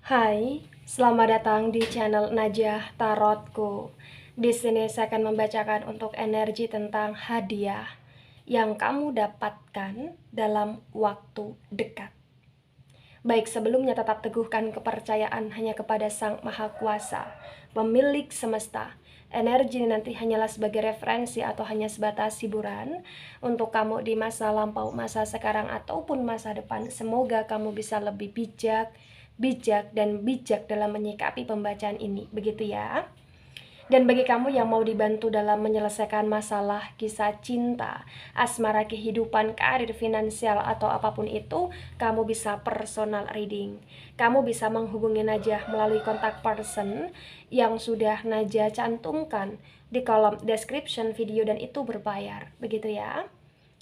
Hai, selamat datang di channel Najah Tarotku. Di sini saya akan membacakan untuk energi tentang hadiah yang kamu dapatkan dalam waktu dekat. Baik, sebelumnya tetap teguhkan kepercayaan hanya kepada Sang Maha Kuasa, pemilik semesta. Energi ini nanti hanyalah sebagai referensi atau hanya sebatas hiburan untuk kamu di masa lampau, masa sekarang, ataupun masa depan. Semoga kamu bisa lebih bijak dalam menyikapi pembacaan ini. Begitu ya. Dan bagi kamu yang mau dibantu dalam menyelesaikan masalah kisah cinta, asmara, kehidupan, karir, finansial, atau apapun itu, kamu bisa personal reading. Kamu bisa menghubungi Najah melalui kontak person yang sudah Najah cantumkan di kolom description video, dan itu berbayar. Begitu ya.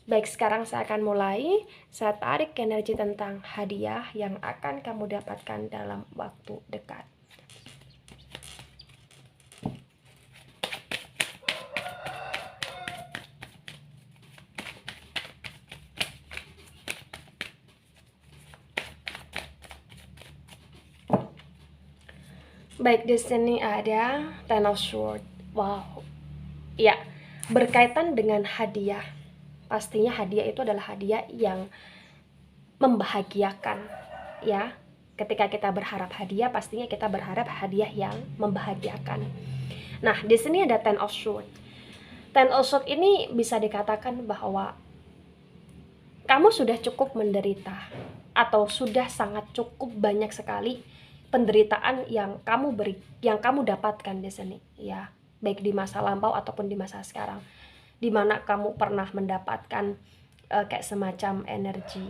Baik, sekarang saya akan mulai. Saya tarik energi tentang hadiah yang akan kamu dapatkan dalam waktu dekat. Baik, di sini ada Ten of Swords. Wow. Ya, berkaitan dengan hadiah. Pastinya hadiah itu adalah hadiah yang membahagiakan, ya. Ketika kita berharap hadiah, pastinya kita berharap hadiah yang membahagiakan. Nah, di sini ada Ten of Swords. Ten of Swords ini bisa dikatakan bahwa kamu sudah cukup menderita atau sudah sangat cukup banyak sekali penderitaan yang kamu dapatkan di sini, ya, baik di masa lampau ataupun di masa sekarang, di mana kamu pernah mendapatkan kayak semacam energi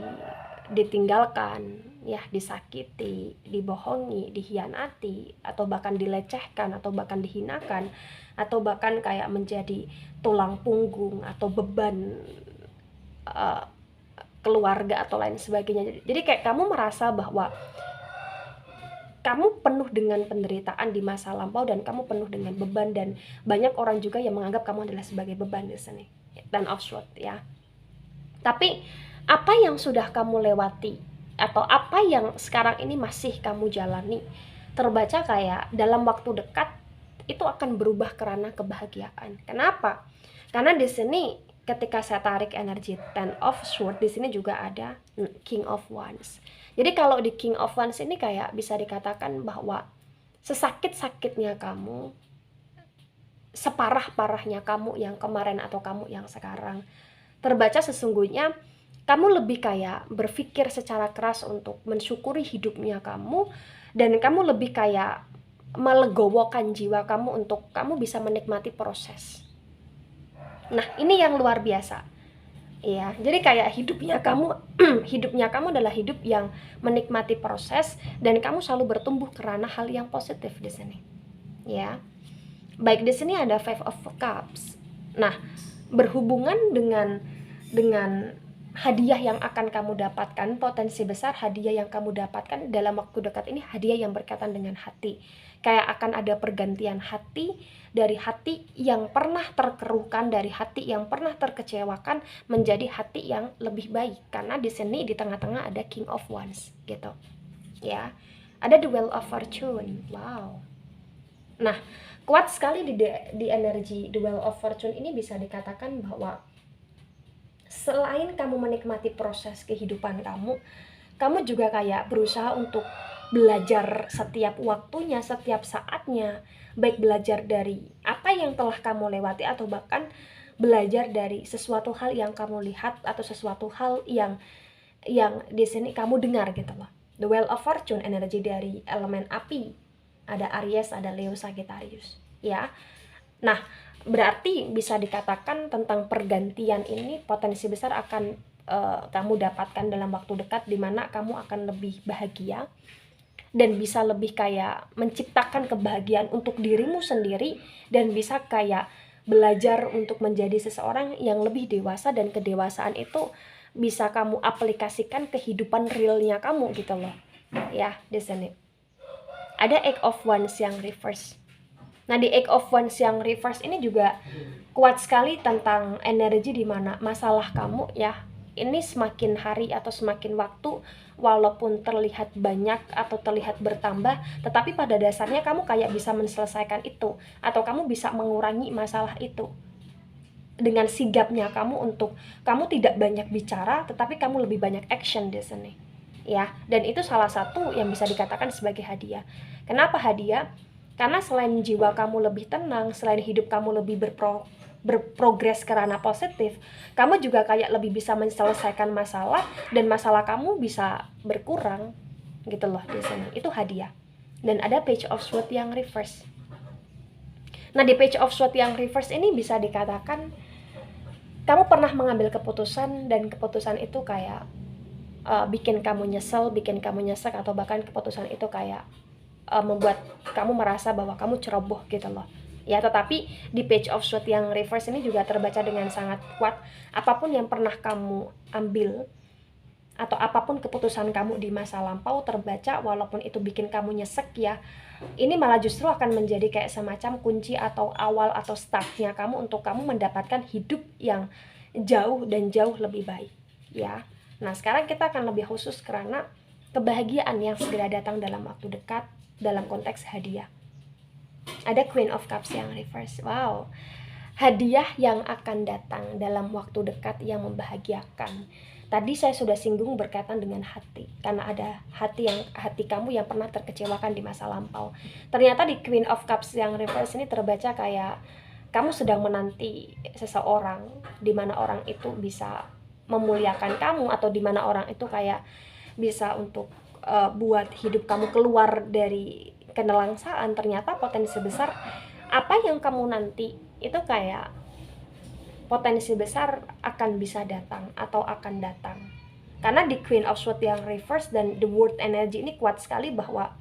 ditinggalkan, ya, disakiti, dibohongi, dikhianati, atau bahkan dilecehkan, atau bahkan dihinakan, atau bahkan kayak menjadi tulang punggung atau beban keluarga atau lain sebagainya. Jadi kayak kamu merasa bahwa kamu penuh dengan penderitaan di masa lampau dan kamu penuh dengan beban, dan banyak orang juga yang menganggap kamu adalah sebagai beban di sini. Ten of Swords, ya. Tapi apa yang sudah kamu lewati atau apa yang sekarang ini masih kamu jalani, terbaca kayak dalam waktu dekat itu akan berubah karena kebahagiaan. Kenapa? Karena di sini ketika saya tarik energi Ten of Swords, di sini juga ada King of Wands. Jadi kalau di King of Wands ini kayak bisa dikatakan bahwa sesakit-sakitnya kamu, separah-parahnya kamu yang kemarin atau kamu yang sekarang, terbaca sesungguhnya kamu lebih kayak berpikir secara keras untuk mensyukuri hidupnya kamu, dan kamu lebih kayak melegowokan jiwa kamu untuk kamu bisa menikmati proses. Nah, ini yang luar biasa. Iya, jadi kayak hidupnya kamu adalah hidup yang menikmati proses, dan kamu selalu bertumbuh karena hal yang positif di sini. Ya. Baik, di sini ada Five of Cups. Nah, berhubungan dengan hadiah yang akan kamu dapatkan, potensi besar hadiah yang kamu dapatkan dalam waktu dekat ini hadiah yang berkaitan dengan hati. Kayak akan ada pergantian hati, dari hati yang pernah terkeruhkan, dari hati yang pernah terkecewakan menjadi hati yang lebih baik. Karena di sini di tengah-tengah ada King of Wands gitu. Ya. Ada the Wheel of Fortune. Wow. Nah, kuat sekali di energi the Wheel of Fortune ini bisa dikatakan bahwa selain kamu menikmati proses kehidupan kamu juga kayak berusaha untuk belajar setiap waktunya, setiap saatnya, baik belajar dari apa yang telah kamu lewati atau bahkan belajar dari sesuatu hal yang kamu lihat atau sesuatu hal yang di sini kamu dengar gitu loh. The Wheel of Fortune energi dari elemen api, ada Aries, ada Leo, Sagittarius, ya. Nah, berarti bisa dikatakan tentang pergantian ini potensi besar akan kamu dapatkan dalam waktu dekat, di mana kamu akan lebih bahagia dan bisa lebih kayak menciptakan kebahagiaan untuk dirimu sendiri, dan bisa kayak belajar untuk menjadi seseorang yang lebih dewasa, dan kedewasaan itu bisa kamu aplikasikan kehidupan realnya kamu gitu loh. Ya, di sini ada Eight of Wands yang reverse. Nah, di Eight of Wands yang reverse ini juga kuat sekali tentang energi di mana masalah kamu, ya, ini semakin hari atau semakin waktu, walaupun terlihat banyak atau terlihat bertambah, tetapi pada dasarnya kamu kayak bisa menyelesaikan itu, atau kamu bisa mengurangi masalah itu dengan sigapnya kamu untuk kamu tidak banyak bicara, tetapi kamu lebih banyak action di sini, ya. Dan itu salah satu yang bisa dikatakan sebagai hadiah. Kenapa hadiah? Karena selain jiwa kamu lebih tenang, selain hidup kamu lebih berprogres ke ranah positif, kamu juga kayak lebih bisa menyelesaikan masalah, dan masalah kamu bisa berkurang gitu loh di sini. Itu hadiah. Dan ada page of sword yang reverse. Nah, di page of sword yang reverse ini bisa dikatakan kamu pernah mengambil keputusan, dan keputusan itu kayak bikin kamu nyesel, bikin kamu nyesek, atau bahkan keputusan itu kayak membuat kamu merasa bahwa kamu ceroboh gitu loh. Ya, tetapi di page of sword yang reverse ini juga terbaca dengan sangat kuat. Apapun yang pernah kamu ambil atau apapun keputusan kamu di masa lampau terbaca, walaupun itu bikin kamu nyesek ya, ini malah justru akan menjadi kayak semacam kunci atau awal atau startnya kamu untuk kamu mendapatkan hidup yang jauh dan jauh lebih baik, ya. Nah, sekarang kita akan lebih khusus karena kebahagiaan yang segera datang dalam waktu dekat dalam konteks hadiah. Ada Queen of Cups yang reverse. Wow, hadiah yang akan datang dalam waktu dekat yang membahagiakan. Tadi saya sudah singgung berkaitan dengan hati, karena ada hati kamu yang pernah terkecewakan di masa lampau. Ternyata di Queen of Cups yang reverse ini terbaca kayak kamu sedang menanti seseorang, di mana orang itu bisa memuliakan kamu, atau di mana orang itu kayak bisa untuk buat hidup kamu keluar dari kenelangsaan. Ternyata potensi besar apa yang kamu nanti itu kayak potensi besar akan bisa datang atau akan datang. Karena di Queen of Swords yang reverse dan the World Energy ini kuat sekali bahwa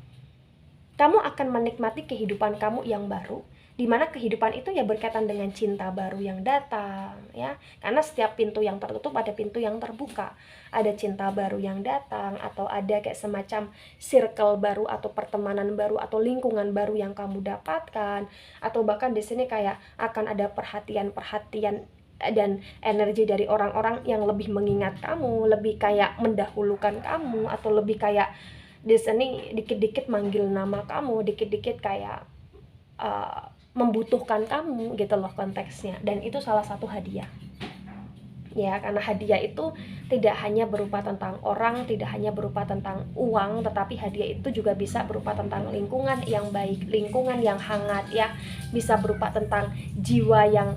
kamu akan menikmati kehidupan kamu yang baru, di mana kehidupan itu ya berkaitan dengan cinta baru yang datang, ya. Karena setiap pintu yang tertutup ada pintu yang terbuka. Ada cinta baru yang datang, atau ada kayak semacam circle baru atau pertemanan baru atau lingkungan baru yang kamu dapatkan, atau bahkan di sini kayak akan ada perhatian-perhatian dan energi dari orang-orang yang lebih mengingat kamu, lebih kayak mendahulukan kamu, atau lebih kayak di sini dikit-dikit manggil nama kamu, dikit-dikit kayak membutuhkan kamu gitu loh konteksnya. Dan itu salah satu hadiah, ya. Karena hadiah itu tidak hanya berupa tentang orang, tidak hanya berupa tentang uang, tetapi hadiah itu juga bisa berupa tentang lingkungan yang baik, lingkungan yang hangat, ya. Bisa berupa tentang jiwa yang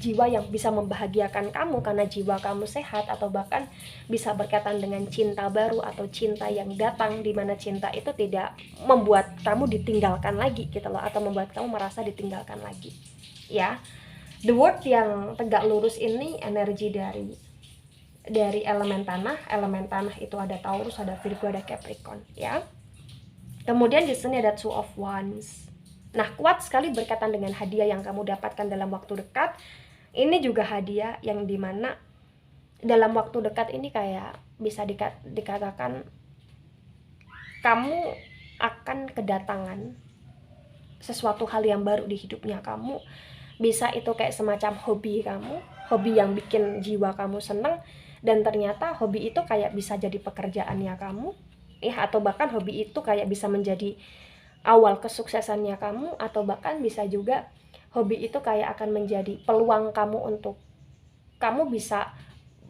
jiwa yang bisa membahagiakan kamu karena jiwa kamu sehat, atau bahkan bisa berkaitan dengan cinta baru atau cinta yang datang, di mana cinta itu tidak membuat kamu ditinggalkan lagi gitu loh, atau membuat kamu merasa ditinggalkan lagi, ya. The World yang tegak lurus ini energi dari elemen tanah itu ada Taurus, ada Virgo, ada Capricorn, ya. Kemudian di sini ada Two of Wands. Nah, kuat sekali berkaitan dengan hadiah yang kamu dapatkan dalam waktu dekat. Ini juga hadiah yang dimana dalam waktu dekat ini kayak bisa dikatakan kamu akan kedatangan sesuatu hal yang baru di hidupnya kamu. Bisa itu kayak semacam hobi kamu, hobi yang bikin jiwa kamu senang, dan ternyata hobi itu kayak bisa jadi pekerjaannya kamu, ya. Atau bahkan hobi itu kayak bisa menjadi awal kesuksesannya kamu, atau bahkan bisa juga hobi itu kayak akan menjadi peluang kamu untuk kamu bisa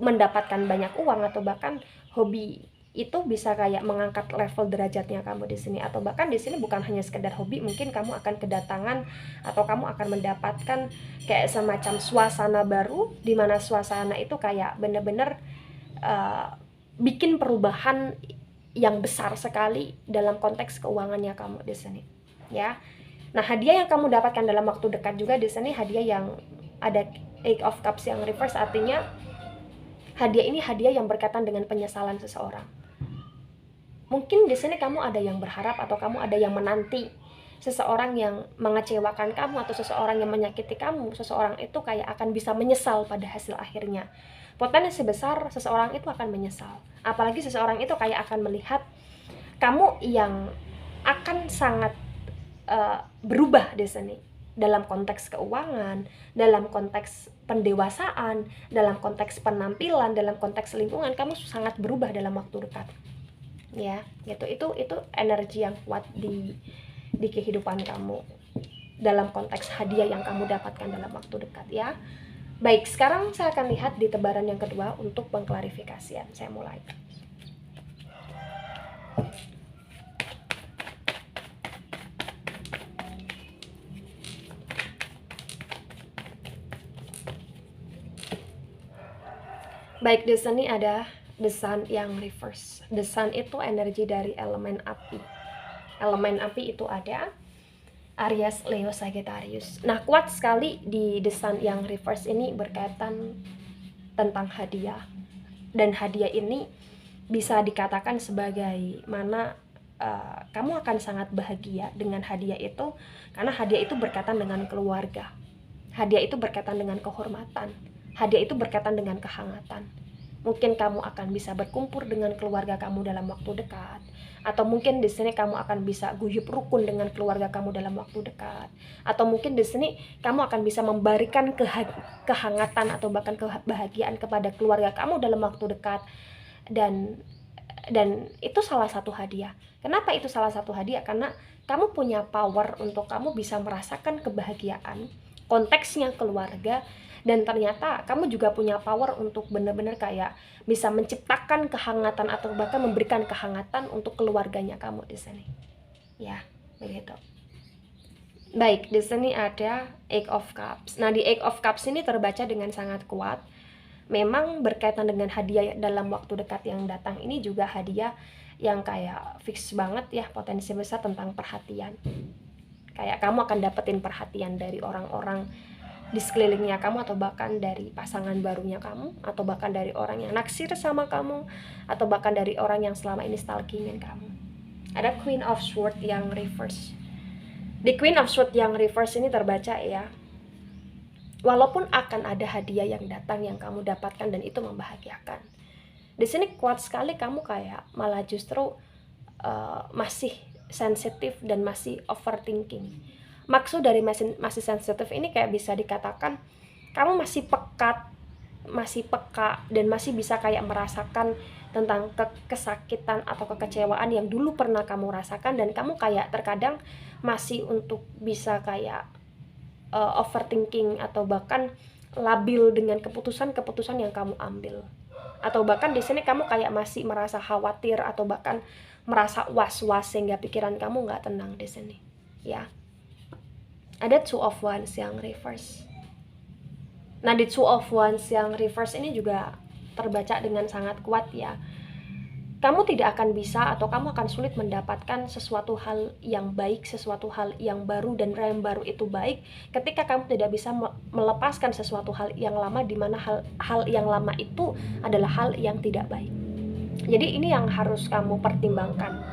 mendapatkan banyak uang, atau bahkan hobi itu bisa kayak mengangkat level derajatnya kamu di sini. Atau bahkan di sini bukan hanya sekedar hobi, mungkin kamu akan kedatangan atau kamu akan mendapatkan kayak semacam suasana baru, di mana suasana itu kayak bener-bener bikin perubahan yang besar sekali dalam konteks keuangannya kamu di sini, ya. Nah, hadiah yang kamu dapatkan dalam waktu dekat juga di sini hadiah yang ada Eight of Cups yang reverse, artinya hadiah ini hadiah yang berkaitan dengan penyesalan seseorang. Mungkin di sini kamu ada yang berharap atau kamu ada yang menanti seseorang yang mengecewakan kamu atau seseorang yang menyakiti kamu. Seseorang itu kayak akan bisa menyesal pada hasil akhirnya. Potensi besar seseorang itu akan menyesal. Apalagi seseorang itu kayak akan melihat kamu yang akan sangat berubah di sini. dalam konteks keuangan, dalam konteks pendewasaan, dalam konteks penampilan, dalam konteks lingkungan, kamu sangat berubah dalam waktu dekat. Ya, gitu. Itu energi yang kuat di kehidupan kamu dalam konteks hadiah yang kamu dapatkan dalam waktu dekat ya. Baik, sekarang saya akan lihat di tebaran yang kedua untuk pengklarifikasian. Saya mulai. Baik, di sini ada the sun yang reverse. The sun itu energi dari elemen api. Elemen api itu ada Aries, Leo, Sagittarius. Nah, kuat sekali di the sun yang reverse ini berkaitan tentang hadiah. Dan hadiah ini bisa dikatakan sebagai mana kamu akan sangat bahagia dengan hadiah itu, karena hadiah itu berkaitan dengan keluarga. Hadiah itu berkaitan dengan kehormatan. Hadiah itu berkaitan dengan kehangatan. Mungkin kamu akan bisa berkumpul dengan keluarga kamu dalam waktu dekat, atau mungkin di sini kamu akan bisa guyup rukun dengan keluarga kamu dalam waktu dekat, atau mungkin di sini kamu akan bisa memberikan kehangatan atau bahkan kebahagiaan kepada keluarga kamu dalam waktu dekat. Dan itu salah satu hadiah. Kenapa itu salah satu hadiah? Karena kamu punya power untuk kamu bisa merasakan kebahagiaan, konteksnya keluarga, dan ternyata kamu juga punya power untuk benar-benar kayak bisa menciptakan kehangatan atau bahkan memberikan kehangatan untuk keluarganya kamu di sini. Ya, begitu. Baik, di sini ada Eight of Cups. Nah, di Eight of Cups ini terbaca dengan sangat kuat. Memang berkaitan dengan hadiah dalam waktu dekat yang datang ini juga hadiah yang kayak fix banget ya, potensi besar tentang perhatian. Kayak kamu akan dapetin perhatian dari orang-orang di sekelilingnya kamu, atau bahkan dari pasangan barunya kamu, atau bahkan dari orang yang naksir sama kamu, atau bahkan dari orang yang selama ini stalkingin kamu. Ada Queen of Swords yang reverse. Di Queen of Swords yang reverse ini terbaca ya, walaupun akan ada hadiah yang datang yang kamu dapatkan dan itu membahagiakan, di sini kuat sekali kamu kayak malah justru masih sensitif dan masih overthinking. Maksud dari masih sensitif ini kayak bisa dikatakan kamu masih peka dan masih bisa kayak merasakan tentang kesakitan atau kekecewaan yang dulu pernah kamu rasakan, dan kamu kayak terkadang masih untuk bisa kayak overthinking atau bahkan labil dengan keputusan-keputusan yang kamu ambil. Atau bahkan di sini kamu kayak masih merasa khawatir atau bahkan merasa was-was sehingga pikiran kamu nggak tenang di sini. Ya. Ada Two of Wands yang reverse. Nah, di Two of Wands yang reverse ini juga terbaca dengan sangat kuat ya. Kamu tidak akan bisa atau kamu akan sulit mendapatkan sesuatu hal yang baik, sesuatu hal yang baru, dan yang baru itu baik ketika kamu tidak bisa melepaskan sesuatu hal yang lama, di mana hal yang lama itu adalah hal yang tidak baik. Jadi ini yang harus kamu pertimbangkan.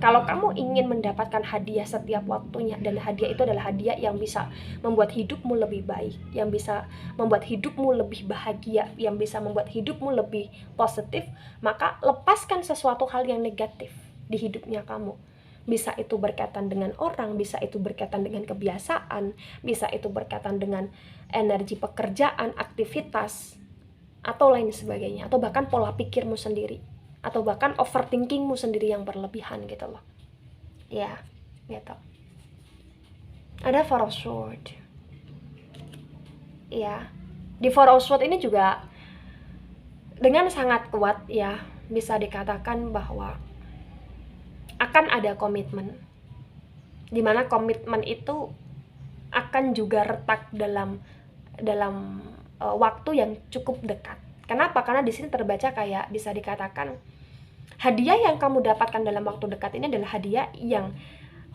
Kalau kamu ingin mendapatkan hadiah setiap waktunya, dan hadiah itu adalah hadiah yang bisa membuat hidupmu lebih baik, yang bisa membuat hidupmu lebih bahagia, yang bisa membuat hidupmu lebih positif, maka lepaskan sesuatu hal yang negatif di hidupnya kamu. Bisa itu berkaitan dengan orang, bisa itu berkaitan dengan kebiasaan, bisa itu berkaitan dengan energi pekerjaan, aktivitas, atau lain sebagainya, atau bahkan pola pikirmu sendiri, atau bahkan overthinkingmu sendiri yang berlebihan gitu loh. Ya, gitu. Ada Four of Swords. Ya, di Four of Swords ini juga dengan sangat kuat ya, bisa dikatakan bahwa akan ada komitmen, dimana komitmen itu akan juga retak dalam waktu yang cukup dekat. Kenapa? Karena di sini terbaca kayak bisa dikatakan hadiah yang kamu dapatkan dalam waktu dekat ini adalah hadiah yang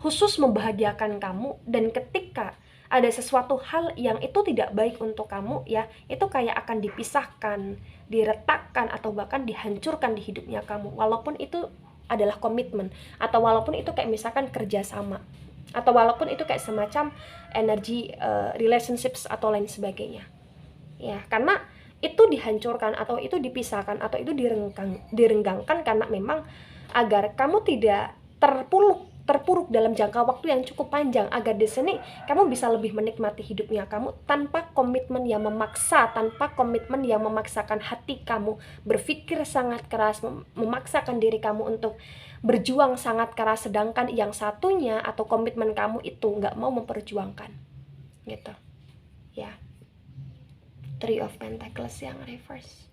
khusus membahagiakan kamu, dan ketika ada sesuatu hal yang itu tidak baik untuk kamu ya, itu kayak akan dipisahkan, diretakkan, atau bahkan dihancurkan di hidupnya kamu, walaupun itu adalah komitmen, atau walaupun itu kayak misalkan kerjasama, atau walaupun itu kayak semacam energi relationships atau lain sebagainya ya, karena itu dihancurkan atau itu dipisahkan atau itu direnggangkan karena memang agar kamu tidak terpuruk terpuruk dalam jangka waktu yang cukup panjang, agar di sini kamu bisa lebih menikmati hidupnya kamu tanpa komitmen yang memaksa, tanpa komitmen yang memaksakan hati kamu berpikir sangat keras, memaksakan diri kamu untuk berjuang sangat keras, sedangkan yang satunya atau komitmen kamu itu nggak mau memperjuangkan, gitu ya. Three of Pentacles yang reverse.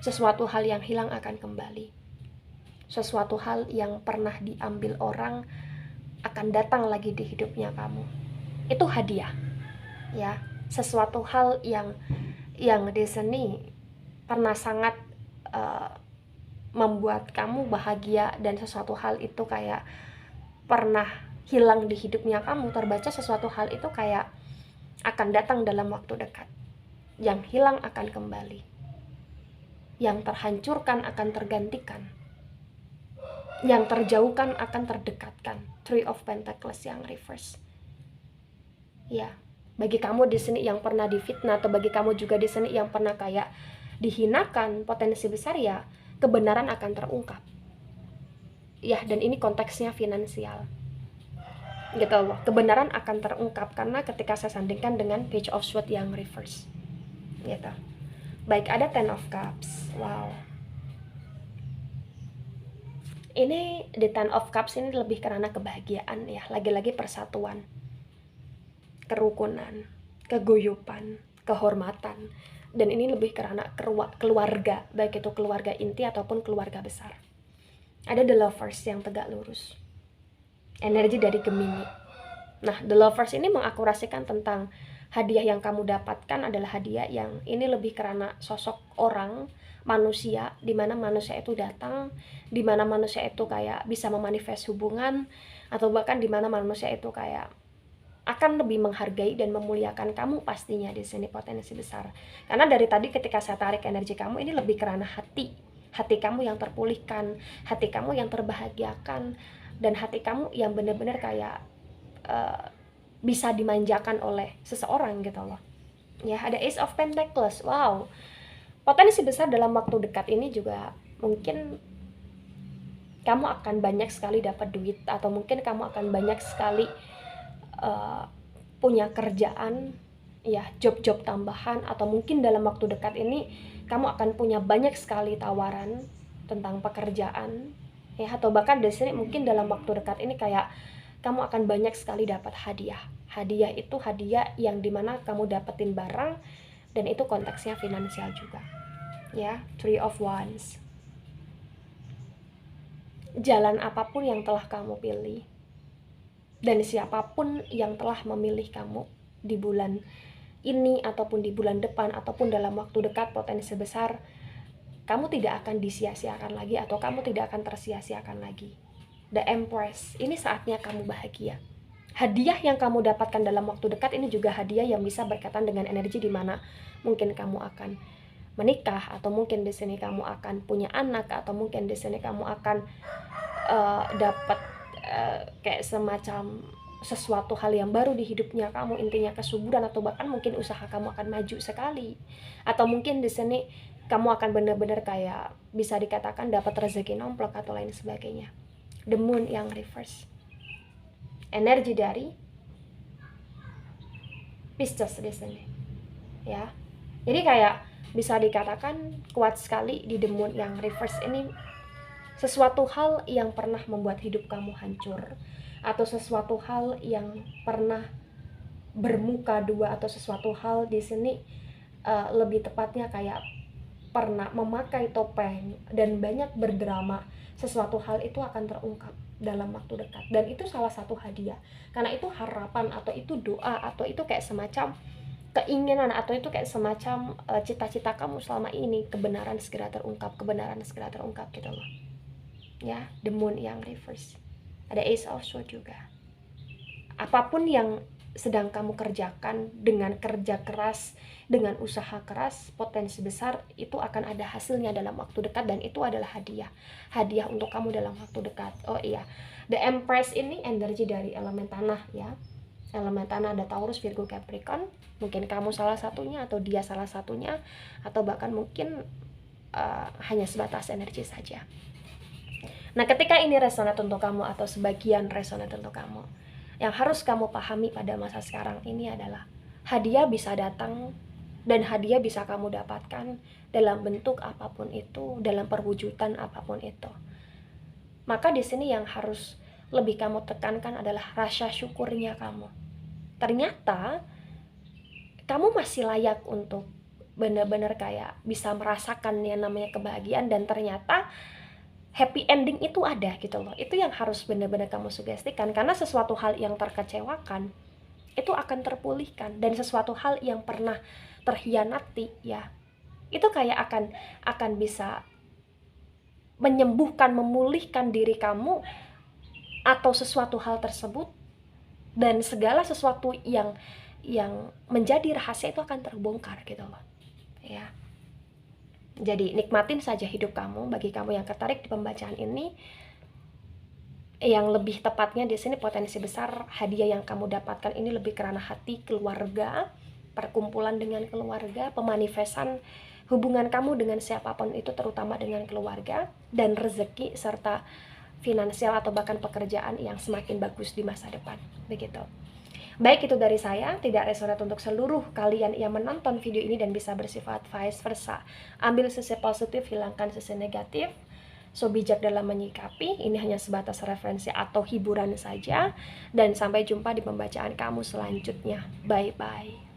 Sesuatu hal yang hilang akan kembali. Sesuatu hal yang pernah diambil orang akan datang lagi di hidupnya kamu. Itu hadiah, ya. Sesuatu hal yang di sini pernah sangat membuat kamu bahagia, dan sesuatu hal itu kayak pernah hilang di hidupnya kamu. Terbaca sesuatu hal itu kayak akan datang dalam waktu dekat. Yang hilang akan kembali. Yang terhancurkan akan tergantikan. Yang terjauhkan akan terdekatkan. Three of Pentacles yang reverse. Ya, bagi kamu di sini yang pernah difitnah, atau bagi kamu juga di sini yang pernah kayak dihinakan, potensi besar ya kebenaran akan terungkap. Ya, dan ini konteksnya finansial. Gitu loh, kebenaran akan terungkap karena ketika saya sandingkan dengan Page of Swords yang reverse, gitu. Baik, ada Ten of Cups. Wow, ini di Ten of Cups ini lebih karena kebahagiaan ya, lagi-lagi persatuan, kerukunan, keguyupan, kehormatan, dan ini lebih karena keluarga, baik itu keluarga inti ataupun keluarga besar. Ada The Lovers yang tegak lurus, energi dari Gemini. Nah, The Lovers ini mengakurasikan tentang hadiah yang kamu dapatkan adalah hadiah yang ini lebih karena sosok orang, manusia, di mana manusia itu datang, di mana manusia itu kayak bisa memanifest hubungan, atau bahkan di mana manusia itu kayak akan lebih menghargai dan memuliakan kamu pastinya di sini potensi besar. Karena dari tadi ketika saya tarik energi kamu ini lebih karena hati kamu yang terpulihkan, hati kamu yang terbahagiakan, dan hati kamu yang benar-benar kayak bisa dimanjakan oleh seseorang gitu loh. Ya, ada Ace of Pentacles. Wow, potensi besar dalam waktu dekat ini juga mungkin kamu akan banyak sekali dapat duit, atau mungkin kamu akan banyak sekali punya kerjaan, ya, job-job tambahan, atau mungkin dalam waktu dekat ini kamu akan punya banyak sekali tawaran tentang pekerjaan, ya, atau bahkan di sini mungkin dalam waktu dekat ini kayak kamu akan banyak sekali dapat hadiah. Hadiah itu hadiah yang dimana kamu dapetin barang, dan itu konteksnya finansial juga, ya. Three of Wands. Jalan apapun yang telah kamu pilih, dan siapapun yang telah memilih kamu di bulan ini ataupun di bulan depan ataupun dalam waktu dekat, potensi besar kamu tidak akan disia-siakan lagi, atau kamu tidak akan tersia-siakan lagi. The Empress, ini saatnya kamu bahagia. Hadiah yang kamu dapatkan dalam waktu dekat ini juga hadiah yang bisa berkaitan dengan energi di mana mungkin kamu akan menikah, atau mungkin di sini kamu akan punya anak, atau mungkin di sini kamu akan dapat kayak semacam sesuatu hal yang baru di hidupnya kamu, intinya kesuburan, atau bahkan mungkin usaha kamu akan maju sekali, atau mungkin di sini kamu akan benar-benar kayak bisa dikatakan dapat rezeki nomplok atau lain sebagainya. The Moon yang reverse, energi dari Pisces di sini, ya. Jadi kayak bisa dikatakan kuat sekali di The Moon yang reverse ini. Sesuatu hal yang pernah membuat hidup kamu hancur, atau sesuatu hal yang pernah bermuka dua, atau sesuatu hal di sini lebih tepatnya kayak pernah memakai topeng dan banyak berdrama, sesuatu hal itu akan terungkap dalam waktu dekat, dan itu salah satu hadiah. Karena itu harapan, atau itu doa, atau itu kayak semacam keinginan, atau itu kayak semacam cita-cita kamu selama ini, kebenaran segera terungkap, kebenaran segera terungkap gitu loh, ya. The Moon yang reverse, ada Ace of Swords juga. Apapun yang sedang kamu kerjakan dengan kerja keras, dengan usaha keras, potensi besar itu akan ada hasilnya dalam waktu dekat, dan itu adalah hadiah untuk kamu dalam waktu dekat. Oh iya, The Empress ini energi dari elemen tanah, ya. Elemen tanah ada Taurus, Virgo, Capricorn. Mungkin kamu salah satunya, atau dia salah satunya, atau bahkan mungkin hanya sebatas energi saja. Nah, ketika ini resonate untuk kamu atau sebagian resonate untuk kamu, yang harus kamu pahami pada masa sekarang ini adalah hadiah bisa datang dan hadiah bisa kamu dapatkan dalam bentuk apapun itu, dalam perwujudan apapun itu. Maka di sini yang harus lebih kamu tekankan adalah rasa syukurnya kamu. Ternyata kamu masih layak untuk benar-benar kayak bisa merasakan yang namanya kebahagiaan, dan ternyata happy ending itu ada gitu loh. Itu yang harus benar-benar kamu sugestikan, karena sesuatu hal yang terkecewakan itu akan terpulihkan, dan sesuatu hal yang pernah terhianati ya itu kayak akan bisa menyembuhkan, memulihkan diri kamu atau sesuatu hal tersebut, dan segala sesuatu yang menjadi rahasia itu akan terbongkar gitu loh ya. Jadi nikmatin saja hidup kamu. Bagi kamu yang tertarik di pembacaan ini, yang lebih tepatnya di sini potensi besar hadiah yang kamu dapatkan ini lebih karena hati, keluarga, perkumpulan dengan keluarga, pemanifestan hubungan kamu dengan siapapun itu, terutama dengan keluarga, dan rezeki serta finansial atau bahkan pekerjaan yang semakin bagus di masa depan. Begitu. Baik, itu dari saya, tidak resonate untuk seluruh kalian yang menonton video ini dan bisa bersifat vice versa. Ambil sisi positif, hilangkan sisi negatif. So bijak dalam menyikapi, ini hanya sebatas referensi atau hiburan saja. Dan sampai jumpa di pembacaan kamu selanjutnya. Bye-bye.